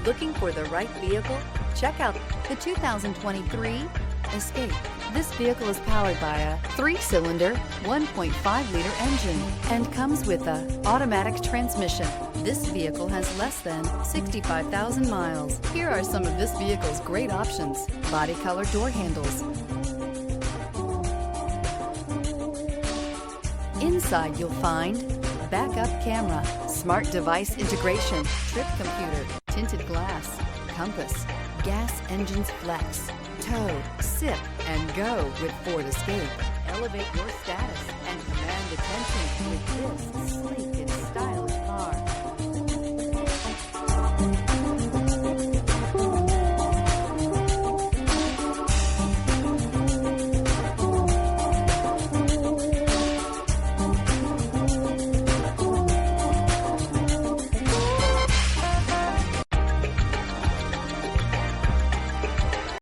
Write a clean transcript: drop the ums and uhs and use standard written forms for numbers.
Looking for the right vehicle? Check out the 2023 Escape. This vehicle is powered by a 3-cylinder, 1.5-liter engine and comes with a automatic transmission. This vehicle has less than 65,000 miles. Here are some of this vehicle's great options: body color door handles. Inside you'll find backup camera, smart device integration, trip computer, tinted glass, compass, gas engines flex, tow, sip, and go with Ford Escape. Elevate your status and command attention with this sleek and stylish car.